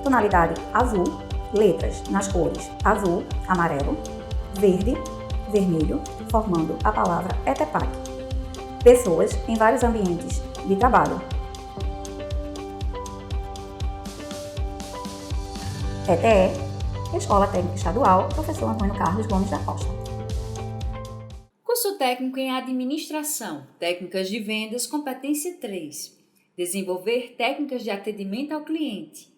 tonalidade azul, letras nas cores azul, amarelo, verde, vermelho, formando a palavra ETEPAC. Pessoas em vários ambientes de trabalho. ETE, Escola Técnica Estadual, Professor Antônio Carlos Gomes da Costa. Curso técnico em Administração, Técnicas de Vendas, competência 3. Desenvolver técnicas de atendimento ao cliente.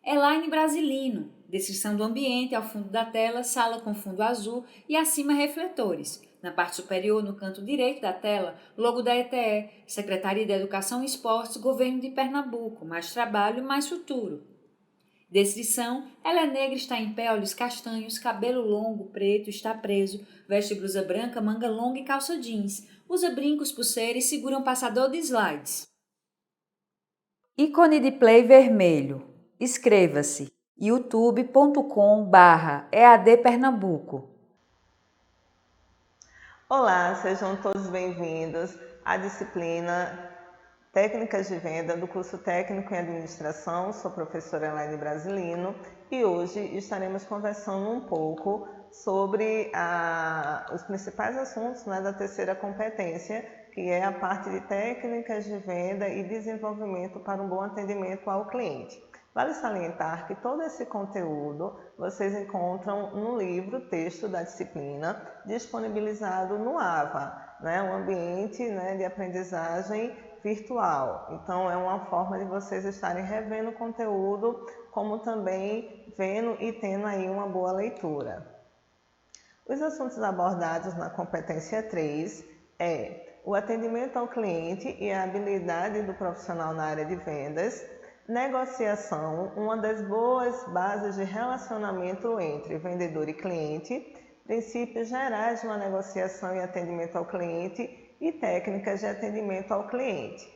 Elaine Brasilino, descrição do ambiente ao fundo da tela, sala com fundo azul e acima refletores. Na parte superior, no canto direito da tela, logo da ETE, Secretaria de Educação e Esportes, Governo de Pernambuco, mais trabalho, mais futuro. Descrição: ela é negra, está em pé, olhos castanhos, cabelo longo, preto, está preso, veste blusa branca, manga longa e calça jeans, usa brincos, pulseira e segura um passador de slides. Ícone de play vermelho. Inscreva-se youtube.com/EAD Pernambuco. Olá, sejam todos bem-vindos à disciplina Técnicas de Venda do curso técnico em Administração. Sou a professora Elaine Brasilino e hoje estaremos conversando um pouco sobre os principais assuntos da terceira competência, que é a parte de técnicas de venda e desenvolvimento para um bom atendimento ao cliente. Vale salientar que todo esse conteúdo vocês encontram no livro texto da disciplina, disponibilizado no AVA, o ambiente de aprendizagem virtual. Então, é uma forma de vocês estarem revendo o conteúdo, como também vendo e tendo aí uma boa leitura. Os assuntos abordados na competência 3 é o atendimento ao cliente e a habilidade do profissional na área de vendas, negociação, uma das boas bases de relacionamento entre vendedor e cliente, princípios gerais de uma negociação e atendimento ao cliente e técnicas de atendimento ao cliente.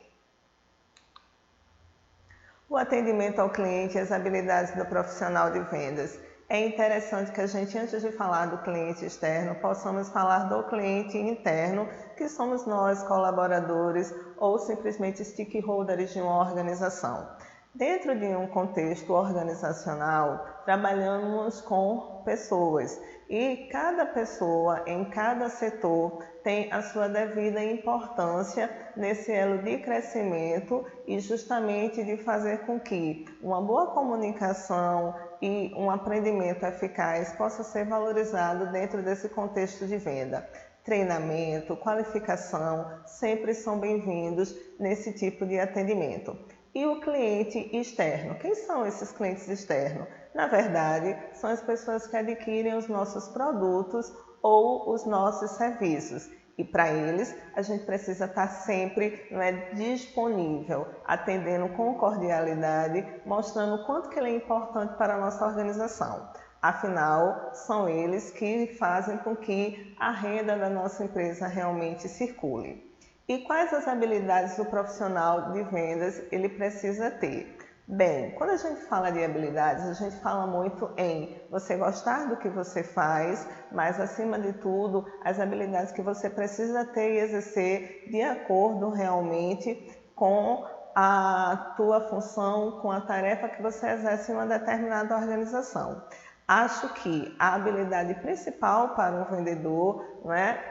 O atendimento ao cliente e as habilidades do profissional de vendas. É interessante que a gente, antes de falar do cliente externo, possamos falar do cliente interno, que somos nós, colaboradores ou simplesmente stakeholders de uma organização. Dentro de um contexto organizacional, trabalhamos com pessoas e cada pessoa em cada setor tem a sua devida importância nesse elo de crescimento e justamente de fazer com que uma boa comunicação e um aprendimento eficaz possa ser valorizado dentro desse contexto de venda. Treinamento, qualificação sempre são bem-vindos nesse tipo de atendimento. E o cliente externo? Quem são esses clientes externos? Na verdade, são as pessoas que adquirem os nossos produtos ou os nossos serviços. E para eles, a gente precisa estar sempre disponível, atendendo com cordialidade, mostrando o quanto que ele é importante para a nossa organização. Afinal, são eles que fazem com que a renda da nossa empresa realmente circule. E quais as habilidades do profissional de vendas ele precisa ter? Bem, quando a gente fala de habilidades, a gente fala muito em você gostar do que você faz, mas acima de tudo, as habilidades que você precisa ter e exercer de acordo realmente com a tua função, com a tarefa que você exerce em uma determinada organização. Acho que a habilidade principal para um vendedor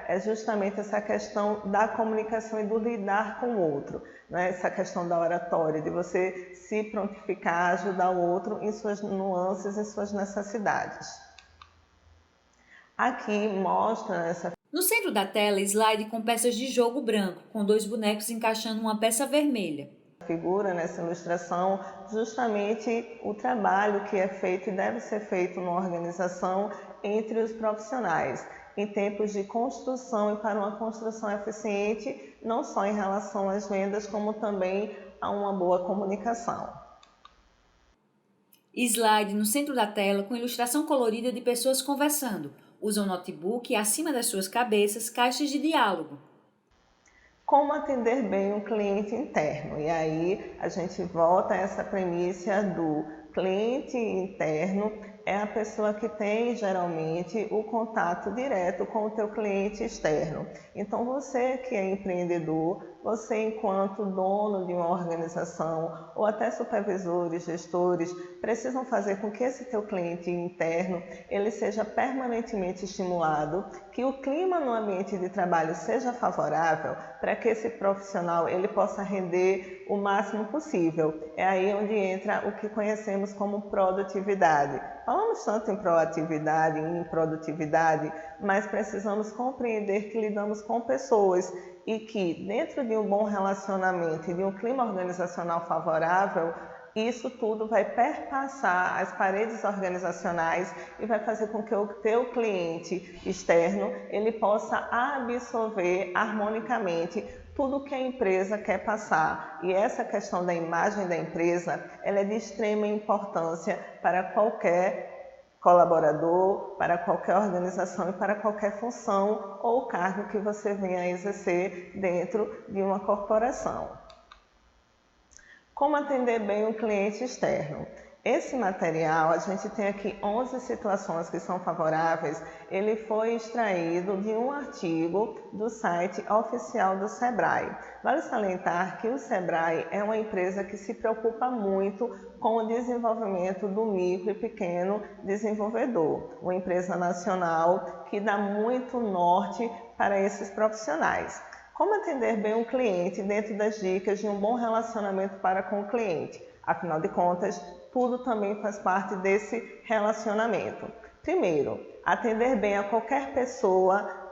é justamente essa questão da comunicação e do lidar com o outro. Essa questão da oratória, de você se prontificar, ajudar o outro em suas nuances e suas necessidades. Aqui mostra essa... No centro da tela, slide com peças de jogo branco, com 2 bonecos encaixando uma peça vermelha. Figura nessa ilustração justamente o trabalho que é feito e deve ser feito numa organização entre os profissionais em tempos de construção e para uma construção eficiente, não só em relação às vendas, como também a uma boa comunicação. Slide no centro da tela com ilustração colorida de pessoas conversando. Usam notebook e acima das suas cabeças caixas de diálogo. Como atender bem um cliente interno? E aí a gente volta a essa premissa do cliente interno é a pessoa que tem geralmente o contato direto com o teu cliente externo. Então você que é empreendedor, você enquanto dono de uma organização ou até supervisores, gestores, precisam fazer com que esse teu cliente interno ele seja permanentemente estimulado, que o clima no ambiente de trabalho seja favorável para que esse profissional ele possa render o máximo possível. É aí onde entra o que conhecemos como produtividade. Falamos tanto em proatividade e em produtividade, mas precisamos compreender que lidamos com pessoas e que dentro de um bom relacionamento e de um clima organizacional favorável, isso tudo vai perpassar as paredes organizacionais e vai fazer com que o teu cliente externo ele possa absorver harmonicamente tudo que a empresa quer passar. E essa questão da imagem da empresa, ela é de extrema importância para qualquer colaborador, para qualquer organização e para qualquer função ou cargo que você venha a exercer dentro de uma corporação. Como atender bem o cliente externo? Esse material, a gente tem aqui 11 situações que são favoráveis. Ele foi extraído de um artigo do site oficial do Sebrae. Vale salientar que o Sebrae é uma empresa que se preocupa muito com o desenvolvimento do micro e pequeno desenvolvedor. Uma empresa nacional que dá muito norte para esses profissionais. Como atender bem um cliente dentro das dicas de um bom relacionamento para com o cliente? Afinal de contas, tudo também faz parte desse relacionamento. Primeiro, atender bem a qualquer pessoa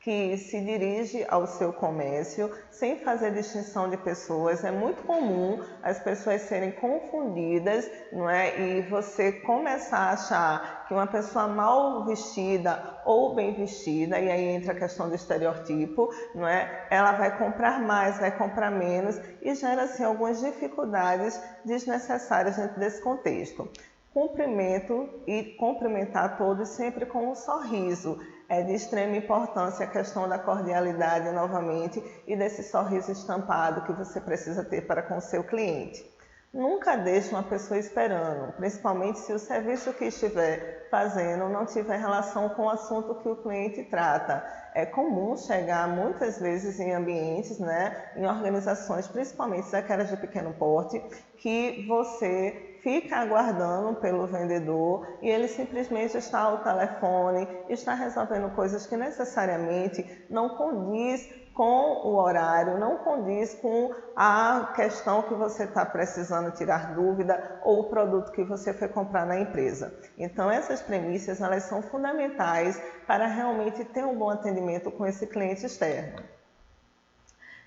que se dirige ao seu comércio sem fazer distinção de pessoas. É muito comum as pessoas serem confundidas, não é? E você começar a achar que uma pessoa mal vestida ou bem vestida, e aí entra a questão do estereotipo, não é? Ela vai comprar mais, vai comprar menos e gera assim algumas dificuldades desnecessárias dentro desse contexto. Cumprimento e cumprimentar todos sempre com um sorriso. É de extrema importância a questão da cordialidade novamente e desse sorriso estampado que você precisa ter para com o seu cliente. Nunca deixe uma pessoa esperando, principalmente se o serviço que estiver fazendo não tiver relação com o assunto que o cliente trata. É comum chegar muitas vezes em ambientes, em organizações, principalmente aquelas de pequeno porte, que você fica aguardando pelo vendedor e ele simplesmente está ao telefone, está resolvendo coisas que necessariamente não condiz com o horário, não condiz com a questão que você está precisando tirar dúvida ou o produto que você foi comprar na empresa. Então essas premissas elas são fundamentais para realmente ter um bom atendimento com esse cliente externo.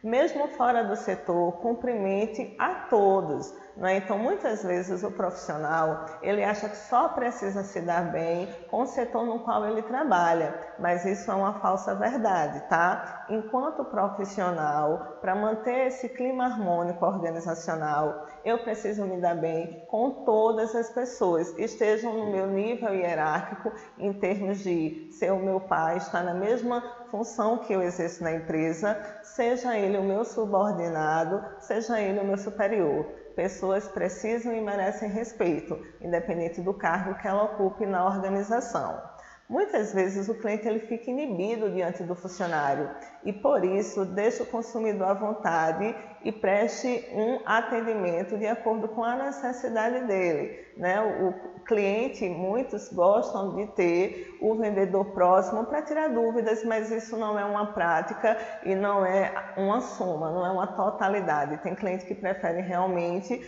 Mesmo fora do setor, cumprimente a todos. Então, muitas vezes o profissional, ele acha que só precisa se dar bem com o setor no qual ele trabalha, mas isso é uma falsa verdade, tá? Enquanto profissional, para manter esse clima harmônico organizacional, eu preciso me dar bem com todas as pessoas, estejam no meu nível hierárquico em termos de ser o meu pai, estar na mesma função que eu exerço na empresa, seja ele o meu subordinado, seja ele o meu superior. Pessoas precisam e merecem respeito, independente do cargo que ela ocupe na organização. Muitas vezes o cliente ele fica inibido diante do funcionário e por isso deixa o consumidor à vontade e preste um atendimento de acordo com a necessidade dele. O cliente, muitos gostam de ter o vendedor próximo para tirar dúvidas, mas isso não é uma prática e não é uma soma, não é uma totalidade. Tem cliente que prefere realmente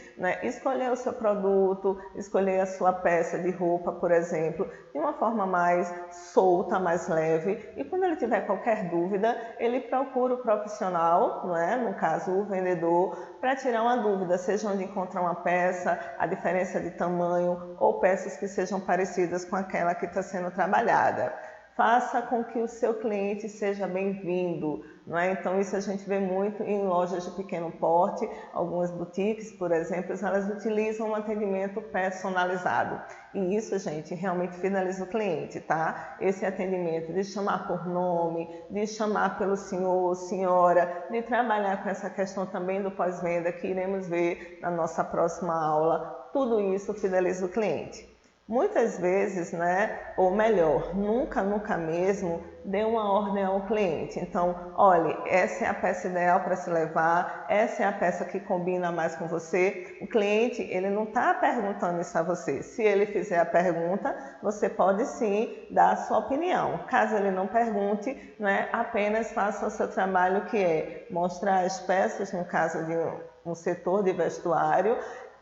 escolher o seu produto, escolher a sua peça de roupa, por exemplo, de uma forma mais solta, mais leve, e quando ele tiver qualquer dúvida, ele procura o profissional, no caso o vendedor, para tirar uma dúvida, seja onde encontrar uma peça, a diferença de tamanho ou peças que sejam parecidas com aquela que está sendo trabalhada. Faça com que o seu cliente seja bem-vindo, Então isso a gente vê muito em lojas de pequeno porte, algumas boutiques, por exemplo, elas utilizam um atendimento personalizado. E isso, gente, realmente finaliza o cliente, tá? Esse atendimento de chamar por nome, de chamar pelo senhor, senhora, de trabalhar com essa questão também do pós-venda que iremos ver na nossa próxima aula, tudo isso fideliza o cliente. Muitas vezes, né, ou melhor, nunca mesmo, dê uma ordem ao cliente. Então, olhe, essa é a peça ideal para se levar, essa é a peça que combina mais com você. O cliente, ele não está perguntando isso a você. Se ele fizer a pergunta, você pode sim dar a sua opinião. Caso ele não pergunte, né, apenas faça o seu trabalho, que é mostrar as peças, no caso de um setor de vestuário,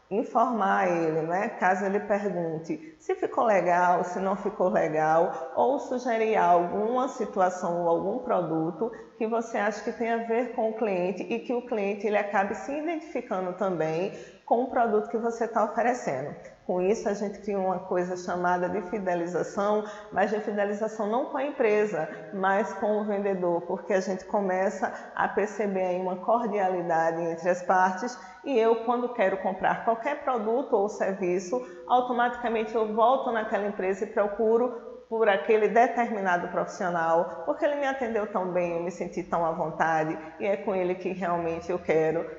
informar ele, né? Caso ele pergunte se ficou legal, se não ficou legal, ou sugerir alguma situação ou algum produto que você acha que tem a ver com o cliente e que o cliente ele acabe se identificando também com o produto que você está oferecendo. Com isso, a gente cria uma coisa chamada de fidelização, mas de fidelização não com a empresa, mas com o vendedor, porque a gente começa a perceber aí uma cordialidade entre as partes e eu, quando quero comprar qualquer produto ou serviço, automaticamente eu volto naquela empresa e procuro por aquele determinado profissional, porque ele me atendeu tão bem, eu me senti tão à vontade e é com ele que realmente eu quero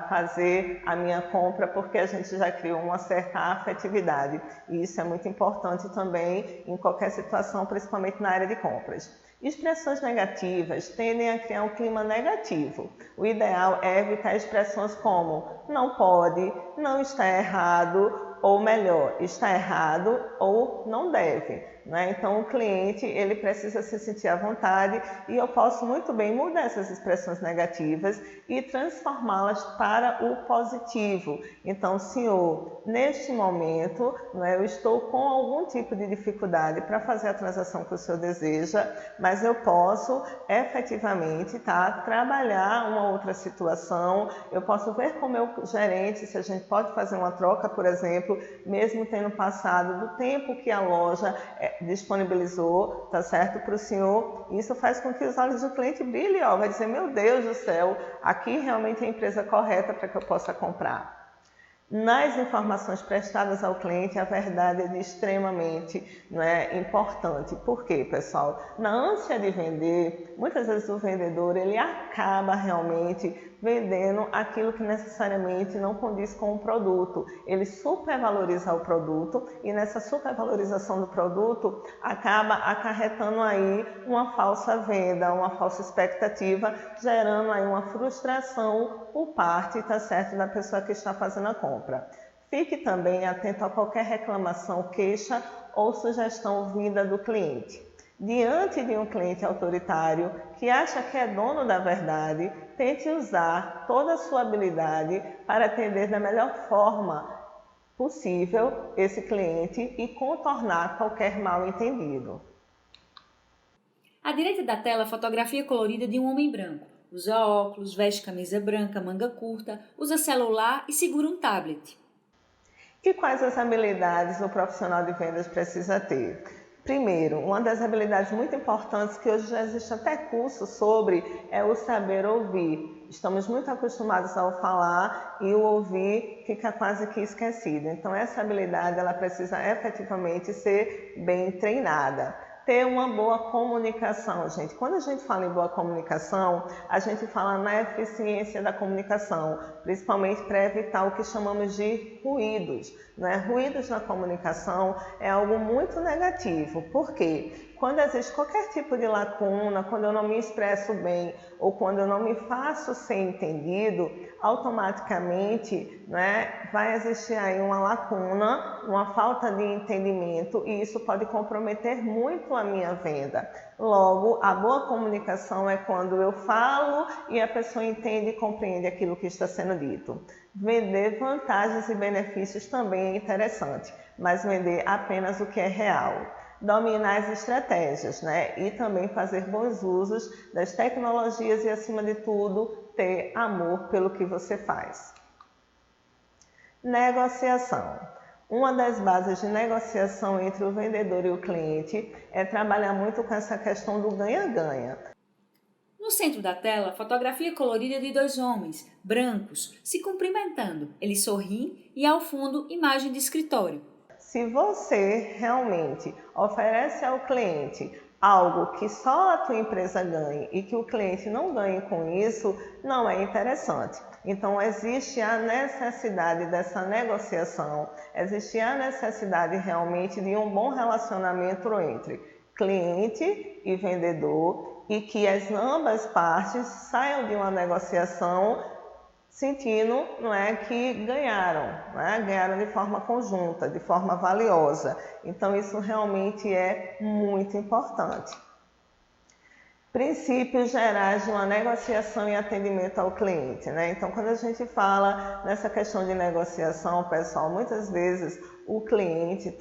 fazer a minha compra, porque a gente já criou uma certa afetividade e isso é muito importante também em qualquer situação, principalmente na área de compras. Expressões negativas tendem a criar um clima negativo. O ideal é evitar expressões como não pode, não está errado, ou melhor, está errado ou não deve. Né? Então, o cliente ele precisa se sentir à vontade e eu posso muito bem mudar essas expressões negativas e transformá-las para o positivo. Então, senhor, neste momento, né, eu estou com algum tipo de dificuldade para fazer a transação que o senhor deseja, mas eu posso efetivamente trabalhar uma outra situação, eu posso ver com o meu gerente se a gente pode fazer uma troca, por exemplo, mesmo tendo passado do tempo que a loja disponibilizou, tá certo, para o senhor. Isso faz com que os olhos do cliente brilhem, ó, vai dizer, meu Deus do céu, aqui realmente é a empresa correta para que eu possa comprar. Nas informações prestadas ao cliente, a verdade é extremamente importante. Por quê, pessoal? Na ânsia de vender, muitas vezes o vendedor ele acaba realmente vendendo aquilo que necessariamente não condiz com o produto. Ele supervaloriza o produto e nessa supervalorização do produto acaba acarretando aí uma falsa venda, uma falsa expectativa, gerando aí uma frustração por parte, tá certo, da pessoa que está fazendo a compra. Fique também atento a qualquer reclamação, queixa ou sugestão vinda do cliente. Diante de um cliente autoritário que acha que é dono da verdade, tente usar toda a sua habilidade para atender da melhor forma possível esse cliente e contornar qualquer mal-entendido. À direita da tela, a fotografia colorida de um homem branco. Usa óculos, veste camisa branca, manga curta, usa celular e segura um tablet. E quais as habilidades o profissional de vendas precisa ter? Primeiro, uma das habilidades muito importantes que hoje já existe até curso sobre é o saber ouvir. Estamos muito acostumados ao falar e o ouvir fica quase que esquecido. Então essa habilidade ela precisa efetivamente ser bem treinada. Ter uma boa comunicação, gente. Quando a gente fala em boa comunicação, a gente fala na eficiência da comunicação, principalmente para evitar o que chamamos de ruídos. Ruídos na comunicação é algo muito negativo. Por quê? Quando existe qualquer tipo de lacuna, quando eu não me expresso bem ou quando eu não me faço ser entendido, automaticamente vai existir aí uma lacuna, uma falta de entendimento e isso pode comprometer muito a minha venda. Logo, a boa comunicação é quando eu falo e a pessoa entende e compreende aquilo que está sendo dito. Vender vantagens e benefícios também é interessante, mas vender apenas o que é real. Dominar as estratégias, e também fazer bons usos das tecnologias e, acima de tudo, ter amor pelo que você faz. Negociação. Uma das bases de negociação entre o vendedor e o cliente é trabalhar muito com essa questão do ganha-ganha. No centro da tela, fotografia colorida de dois homens, brancos, se cumprimentando. Eles sorriem e, ao fundo, imagem de escritório. Se você realmente oferece ao cliente algo que só a tua empresa ganhe e que o cliente não ganhe com isso, não é interessante. Então, existe a necessidade dessa negociação, existe a necessidade realmente de um bom relacionamento entre cliente e vendedor e que ambas partes saiam de uma negociação sentindo, não é, que ganharam, ganharam de forma conjunta, de forma valiosa. Então, isso realmente é muito importante. Princípios gerais de uma negociação e atendimento ao cliente, né? Então, quando a gente fala nessa questão de negociação, pessoal, muitas vezes o cliente,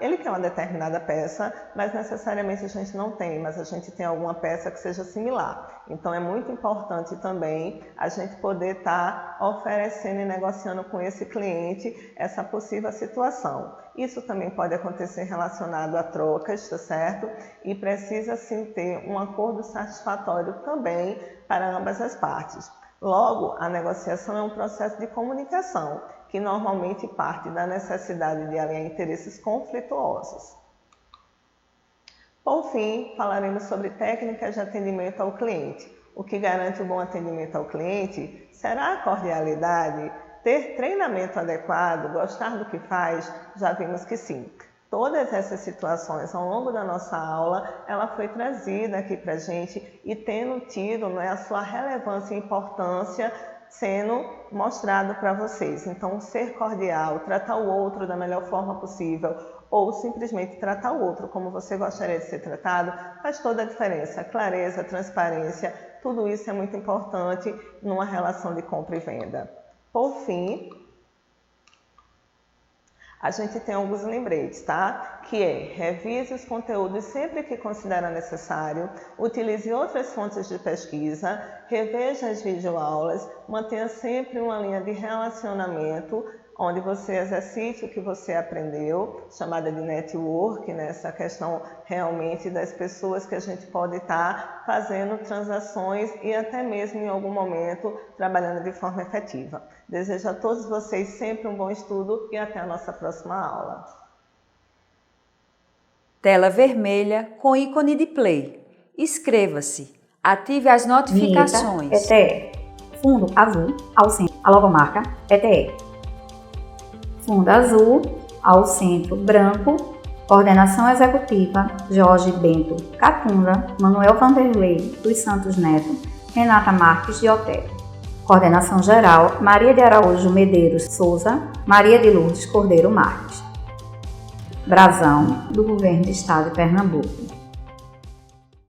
ele quer uma determinada peça, mas necessariamente a gente não tem, mas a gente tem alguma peça que seja similar. Então, é muito importante também a gente poder estar oferecendo e negociando com esse cliente essa possível situação. Isso também pode acontecer relacionado a trocas, tá certo? E precisa sim ter um acordo satisfatório também para ambas as partes. Logo, a negociação é um processo de comunicação, que normalmente parte da necessidade de alinhar interesses conflituosos. Por fim, falaremos sobre técnicas de atendimento ao cliente. O que garante o bom atendimento ao cliente será a cordialidade, ter treinamento adequado, gostar do que faz, já vimos que sim. Todas essas situações ao longo da nossa aula, ela foi trazida aqui para a gente e tendo tido a sua relevância e importância sendo mostrado para vocês. Então, ser cordial, tratar o outro da melhor forma possível ou simplesmente tratar o outro como você gostaria de ser tratado, faz toda a diferença. Clareza, transparência, tudo isso é muito importante numa relação de compra e venda. Por fim, a gente tem alguns lembretes, Que é, revise os conteúdos sempre que considera necessário, utilize outras fontes de pesquisa, reveja as videoaulas, mantenha sempre uma linha de relacionamento, onde você exercite o que você aprendeu, chamada de network, essa questão realmente das pessoas que a gente pode estar fazendo transações e até mesmo em algum momento trabalhando de forma efetiva. Desejo a todos vocês sempre um bom estudo e até a nossa próxima aula. Tela vermelha com ícone de play. Inscreva-se. Ative as notificações. Vinheta, ETE. Fundo azul ao centro, a logomarca ETE. Fundo azul ao centro, branco. Coordenação executiva, Jorge Bento Catunda, Manuel Vanderlei dos Santos Neto, Renata Marques de Otero. Coordenação geral, Maria de Araújo Medeiros Souza, Maria de Lourdes Cordeiro Marques. Brasão do Governo do Estado de Pernambuco.